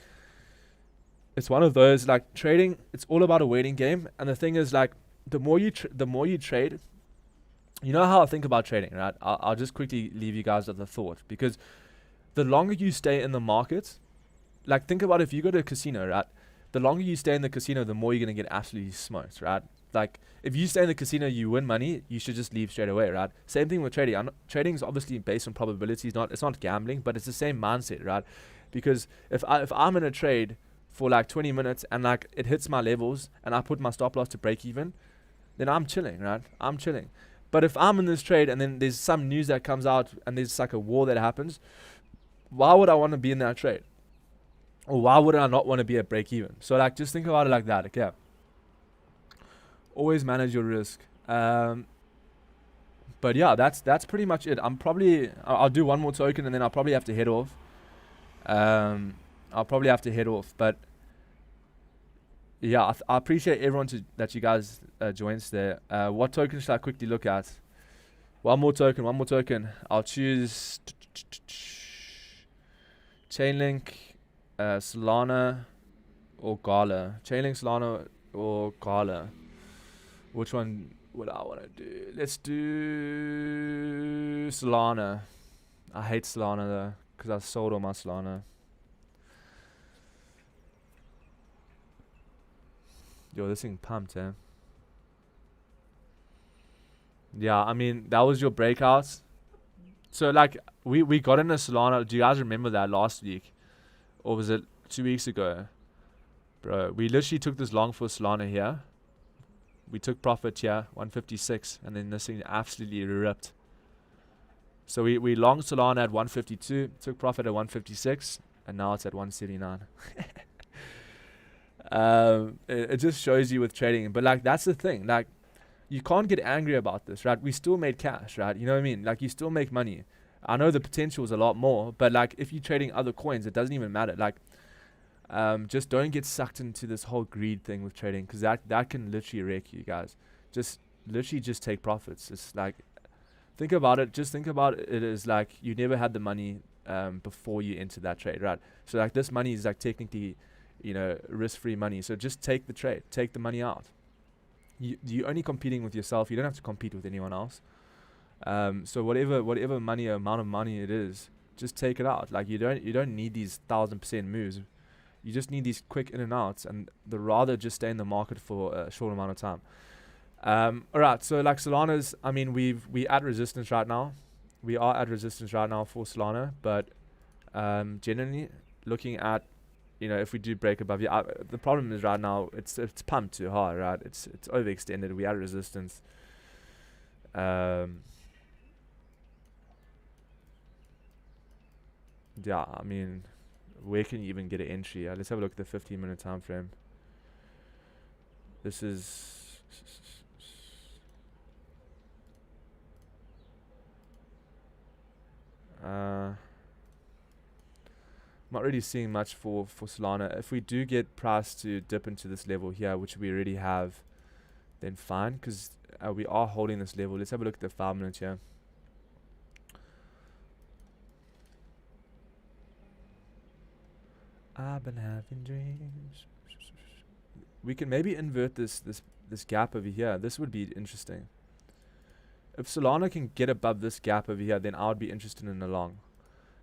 Speaker 1: one of those, like, trading. It's all about a waiting game, and the thing is, like, the more you trade, you know how I think about trading, right? I'll just quickly leave you guys with a thought, because the longer you stay in the market, like think about if you go to a casino, right? The longer you stay in the casino, the more you're going to get absolutely smoked, right? Like if you stay in the casino, you win money, you should just leave straight away, right? Same thing with trading. Trading is obviously based on probabilities, it's not gambling, but it's the same mindset, right? Because if I'm in a trade for like 20 minutes and like it hits my levels and I put my stop loss to break even, then I'm chilling, right? I'm chilling. But if I'm in this trade and then there's some news that comes out and there's like a war that happens, why would I want to be in that trade? Or why would I not want to be at break even? So like just think about it like that, okay? Always manage your risk. But yeah, that's pretty much it. I'll do one more token and then I'll probably have to head off. But yeah, I appreciate everyone that you guys joined today. What token should I quickly look at? One more token. I'll choose Chainlink, Solana, or Gala. Chainlink, Solana, or Gala. Which one would I want to do? Let's do Solana. I hate Solana though, because I sold all my Solana. Yo, this thing pumped, eh? Yeah, I mean, that was your breakout. So, like, we got in a Solana. Do you guys remember that last week? Or was it 2 weeks ago? Bro, we literally took this long for Solana here. We took profit here, 156. And then this thing absolutely ripped. So, we long Solana at 152. Took profit at 156. And now it's at 179. It just shows you with trading. But, like, that's the thing. Like, you can't get angry about this, right? We still made cash, right? You know what I mean? Like, you still make money. I know the potential is a lot more, but like if you're trading other coins, it doesn't even matter. Like, just don't get sucked into this whole greed thing with trading, because that can literally wreck you guys. Just take profits. It's like, think about it. Just think about it as like you never had the money before you entered that trade, right? So like this money is like technically, risk-free money. So just take the trade, take the money out. You're only competing with yourself. You don't have to compete with anyone else. So whatever money, amount of money it is, just take it out. Like you don't need these 1000% moves. You just need these quick in and outs, and the rather just stay in the market for a short amount of time. Alright, so like Solana's, I mean we at resistance right now. We are at resistance right now for Solana, but generally looking at, if we do break above here, the problem is right now it's pumped too hard, right? It's overextended. We are at resistance. Yeah, I mean, where can you even get an entry? Let's have a look at the 15-minute time frame. This is not really seeing much for Solana. If we do get price to dip into this level here, which we already have, then fine, because we are holding this level. Let's have a look at the 5 minutes here. I've been having dreams. We can maybe invert this gap over here. This would be interesting. If Solana can get above this gap over here, then I would be interested in a long.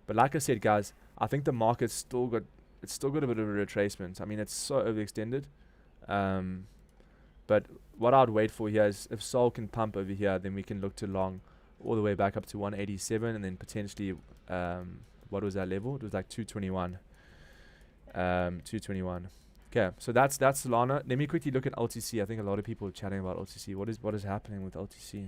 Speaker 1: But like I said, guys, I think the market's still got a bit of a retracement. I mean, it's so overextended. But what I'd wait for here is if Sol can pump over here, then we can look to long all the way back up to 187, and then potentially, what was that level? It was like 221. 221. Okay, so that's Solana. Let me quickly look at LTC. I think a lot of people are chatting about LTC. What is happening with LTC?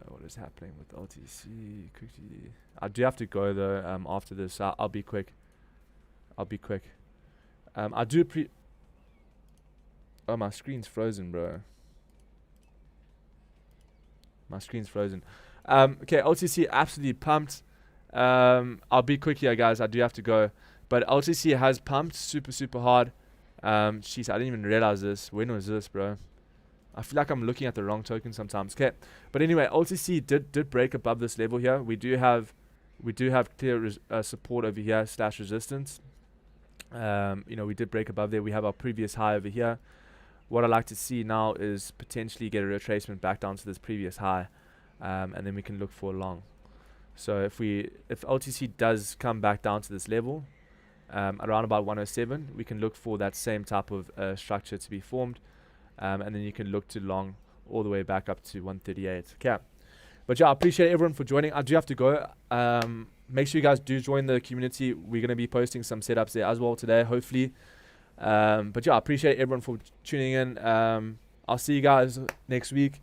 Speaker 1: What is happening with LTC? Quickly, I do have to go though. After this, I'll be quick. I do Oh, my screen's frozen, bro. My screen's frozen. Okay, LTC absolutely pumped. I'll be quick here, guys. I do have to go. But LTC has pumped super hard. Jeez, I didn't even realize this. When was this, bro? I feel like I'm looking at the wrong token sometimes. Okay, but anyway, LTC did break above this level here. We do have clear support over here / resistance. We did break above there. We have our previous high over here. what I like to see now is potentially get a retracement back down to this previous high, and then we can look for a long. So if LTC does come back down to this level, around about 107, we can look for that same type of structure to be formed, and then you can look to long all the way back up to 138. Okay. But yeah, I appreciate everyone for joining. I do have to go. Make sure you guys do join the community. We're going to be posting some setups there as well today, hopefully. But yeah, I appreciate everyone for tuning in. I'll see you guys next week.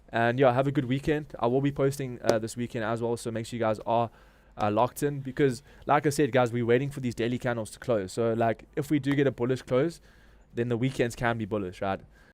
Speaker 1: And yeah, have a good weekend. I will be posting this weekend as well, so make sure you guys are locked in, because like I said, guys, we're waiting for these daily candles to close. So like if we do get a bullish close, then the weekends can be bullish, right?